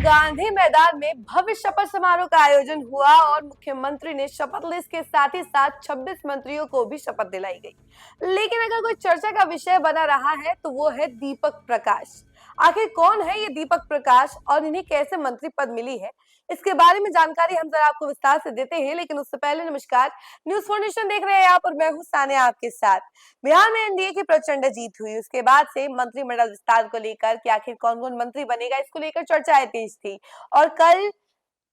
गांधी मैदान में भव्य शपथ समारोह का आयोजन हुआ और मुख्यमंत्री ने शपथ ली। इसके साथ ही साथ 26 मंत्रियों को भी शपथ दिलाई गई। लेकिन अगर कोई चर्चा का विषय बना रहा है तो वो है दीपक प्रकाश। आखिर कौन है ये दीपक प्रकाश और इन्हें कैसे मंत्री पद मिली है, इसके बारे में जानकारी हम जरा आपको विस्तार से देते हैं। लेकिन उससे पहले नमस्कार, न्यूज फॉर नेशन देख रहे हैं आप और मैं हूं सानिया आपके साथ। बिहार में एनडीए की प्रचंड जीत हुई, उसके बाद से मंत्रिमंडल विस्तार को लेकर कि आखिर कौन कौन मंत्री बनेगा, इसको लेकर चर्चाएं तेज थी। और कल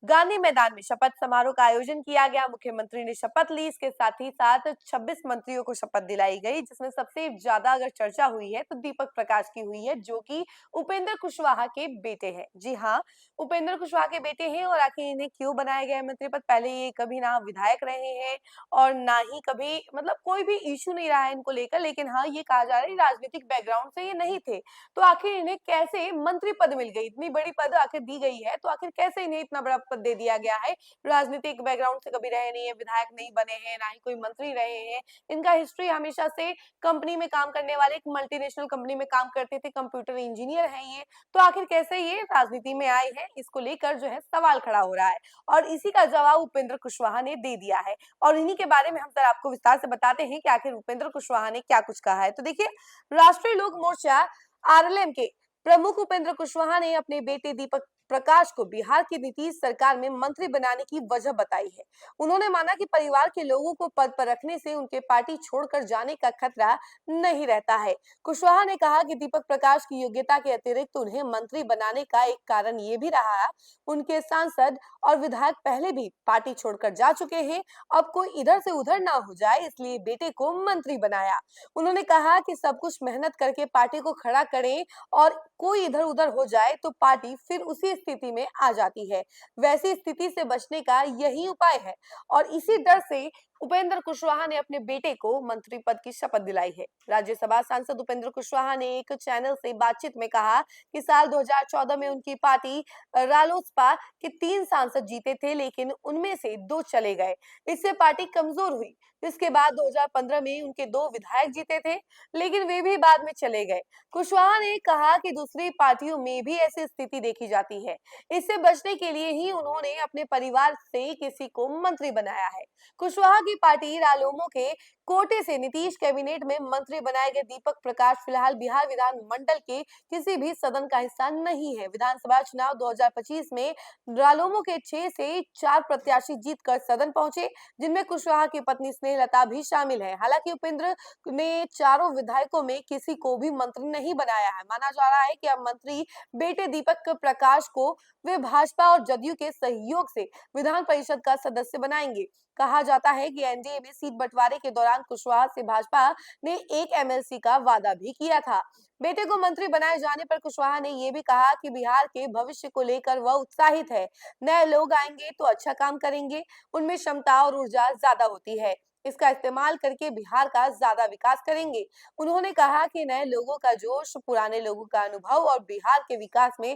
गांधी मैदान में शपथ समारोह का आयोजन किया गया। मुख्यमंत्री ने शपथ ली, इसके साथ ही साथ 26 मंत्रियों को शपथ दिलाई गई, जिसमें सबसे ज्यादा अगर चर्चा हुई है तो दीपक प्रकाश की हुई है, जो कि उपेंद्र कुशवाहा के बेटे हैं। जी हाँ, उपेंद्र कुशवाहा के बेटे हैं। और आखिर इन्हें क्यों बनाया गया मंत्री पद? पहले ये कभी ना विधायक रहे हैं और ना ही कभी कोई भी इश्यू नहीं रहा है इनको लेकर। लेकिन हाँ, ये कहा जा रहा है राजनीतिक बैकग्राउंड से ये नहीं थे, तो आखिर इन्हें कैसे मंत्री पद मिल गई? इतनी बड़ी पद आखिर दी गई है तो आखिर कैसे इन्हें इतना बड़ा पद दे दिया गया है? राजनीतिक बैकग्राउंड से कभी रहे नहीं है, विधायक नहीं बने हैं, ना ही कोई मंत्री रहे हैं। इनका हिस्ट्री हमेशा से कंपनी में काम करने वाले, एक मल्टीनेशनल कंपनी में काम करते थे, कंप्यूटर इंजीनियर हैं ये। तो आखिर कैसे ये राजनीति में आए हैं, इसको लेकर जो है सवाल खड़ा हो रहा है और इसी का जवाब उपेंद्र कुशवाहा ने दे दिया है। और इन्हीं के बारे में हम जरा आपको विस्तार से बताते हैं कि आखिर उपेंद्र कुशवाहा ने क्या कुछ कहा है। तो देखिए, राष्ट्रीय लोक मोर्चा आरएलएम के प्रमुख उपेंद्र कुशवाहा ने अपने बेटे दीपक प्रकाश को बिहार की नीतीश सरकार में मंत्री बनाने की वजह बताई है। उन्होंने माना कि परिवार के लोगों को पद पर रखने से उनके पार्टी छोड़कर जाने का खतरा नहीं रहता है। कुशवाहा ने कहा कि दीपक प्रकाश की योग्यता के अतिरिक्त उन्हें मंत्री बनाने का एक कारण ये भी रहा, उनके सांसद और विधायक पहले भी पार्टी छोड़कर जा चुके हैं, अब कोई इधर से उधर ना हो जाए, इसलिए बेटे को मंत्री बनाया। उन्होंने कहा कि सब कुछ मेहनत करके पार्टी को खड़ा करें और कोई इधर उधर हो जाए तो पार्टी फिर उसी स्थिति में आ जाती है। वैसी स्थिति से बचने का यही उपाय है और इसी डर से उपेंद्र कुशवाहा ने अपने बेटे को मंत्री पद की शपथ दिलाई है। राज्यसभा सांसद उपेंद्र कुशवाहा ने एक चैनल से बातचीत में कहा कि साल 2014 में उनकी पार्टी रालोसपा के 3 सांसद जीते थे, लेकिन उनमें से 2 चले गए। इससे पार्टी कमजोर हुई। इसके बाद 2015 में उनके 2 विधायक जीते थे, लेकिन वे भी बाद में चले गए। कुशवाहा ने कहा कि दूसरी पार्टियों में भी ऐसी स्थिति देखी जाती है। इससे बचने के लिए ही उन्होंने अपने परिवार से किसी को मंत्री बनाया है। कुशवाहा की पार्टी रालोमो के कोटे से नीतीश कैबिनेट में मंत्री बनाए गए दीपक प्रकाश फिलहाल बिहार विधान मंडल के किसी भी सदन का हिस्सा नहीं है। विधानसभा चुनाव 2025 में रालोमो के 6 से 4 प्रत्याशी जीतकर सदन पहुंचे, जिनमें कुशवाहा की पत्नी स्नेहलता भी शामिल है। हालांकि उपेंद्र ने चारों विधायकों में किसी को भी मंत्री नहीं बनाया है। माना जा रहा है कि अब मंत्री बेटे दीपक प्रकाश को वे भाजपा और जदयू के सहयोग से विधान परिषद का सदस्य बनाएंगे। कहा जाता है कि एनडीए में सीट बंटवारे के दौरान कुशवाहा से भाजपा ने 1 एमएलसी का वादा भी किया था। बेटे को मंत्री बनाए जाने पर कुशवाहा ने यह भी कहा कि बिहार के भविष्य को लेकर वह उत्साहित है। नए लोग आएंगे तो अच्छा काम करेंगे, उनमें क्षमता और ऊर्जा ज्यादा होती है, इसका इस्तेमाल करके बिहार का ज्यादा विकास करेंगे। उन्होंने कहा कि नए लोगों का जोश, पुराने लोगों का अनुभव और बिहार के विकास में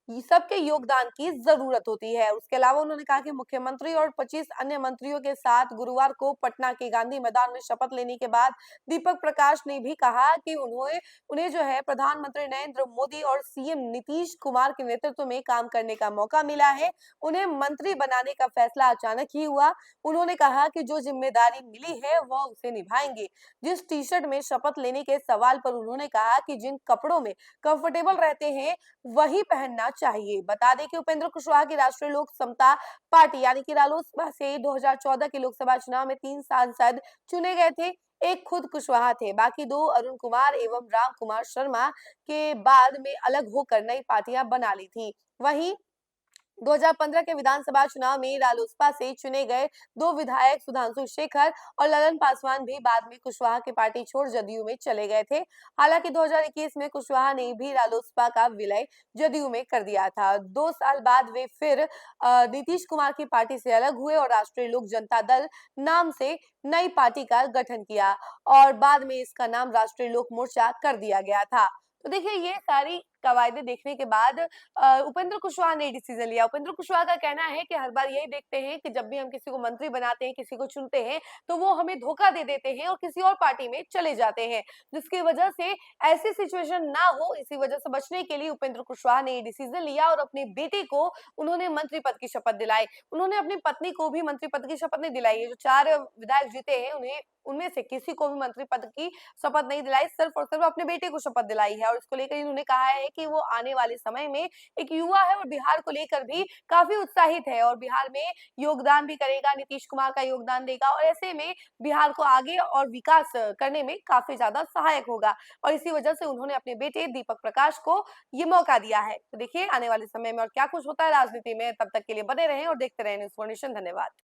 सबके योगदान की जरूरत होती है। उसके अलावा उन्होंने कहा कि मुख्यमंत्री और 25 अन्य मंत्रियों के साथ गुरुवार को पटना के गांधी मैदान में शपथ लेने के बाद दीपक प्रकाश ने भी कहा कि उन्हें जो है प्रधानमंत्री नरेंद्र मोदी और सीएम नीतीश कुमार के नेतृत्व में काम करने का मौका मिला है। उन्हें मंत्री बनाने का फैसला अचानक ही हुआ। उन्होंने कहा कि जो जिम्मेदारी मिली है वह उसे निभाएंगे। जिस टी शर्ट में शपथ लेने के सवाल पर उन्होंने कहा कि जिन कपड़ों में कंफर्टेबल रहते हैं वही पहनना चाहिए। बता दें कि उपेंद्र कुशवाहा की राष्ट्रीय लोक समता पार्टी यानी कि रालोसपा से 2014 के लोकसभा चुनाव में 3 सांसद चुने गए थे। एक खुद कुशवाहा थे, बाकी 2 अरुण कुमार एवं राम कुमार शर्मा के बाद में अलग होकर नई पार्टियां बना ली थी। वहीं 2015 के विधानसभा चुनाव में रालोसपा से चुने गए 2 विधायक सुधांशु शेखर और ललन पासवान भी बाद में कुशवाहा की पार्टी छोड़ जदयू में चले गए थे। हालांकि 2021 में कुशवाहा ने भी रालोसपा का विलय जदयू में कर दिया था। 2 साल बाद वे फिर नीतीश कुमार की पार्टी से अलग हुए और राष्ट्रीय लोक जनता दल नाम से नई पार्टी का गठन किया और बाद में इसका नाम राष्ट्रीय लोक मोर्चा कर दिया गया था। तो देखिए, ये सारी का वायदे देखने के बाद उपेंद्र कुशवाहा ने डिसीजन लिया। उपेंद्र कुशवाहा का कहना है कि हर बार यही देखते हैं कि जब भी हम किसी को मंत्री बनाते हैं, किसी को चुनते हैं, तो वो हमें धोखा दे देते हैं और किसी और पार्टी में चले जाते हैं, जिसकी वजह से ऐसी सिचुएशन ना हो, इसी वजह से बचने के लिए उपेंद्र कुशवाहा ने ये डिसीजन लिया और अपने बेटे को उन्होंने मंत्री पद की शपथ दिलाई। उन्होंने अपनी पत्नी को भी मंत्री पद की शपथ नहीं दिलाई है। जो 4 विधायक जीते हैं, उन्हें उनमें से किसी को भी मंत्री पद की शपथ नहीं दिलाई, सिर्फ और सिर्फ अपने बेटे को शपथ दिलाई है। और इसको लेकर इन्होंने कहा है कि वो आने वाले समय में एक युवा है और बिहार को लेकर भी काफी उत्साहित है और बिहार में योगदान भी करेगा, नीतीश कुमार का योगदान देगा और ऐसे में बिहार को आगे और विकास करने में काफी ज्यादा सहायक होगा। और इसी वजह से उन्होंने अपने बेटे दीपक प्रकाश को ये मौका दिया है। तो देखिए आने वाले समय में और क्या कुछ होता है राजनीति में, तब तक के लिए बने रहें और देखते रहें न्यूज़4 नेशन। धन्यवाद।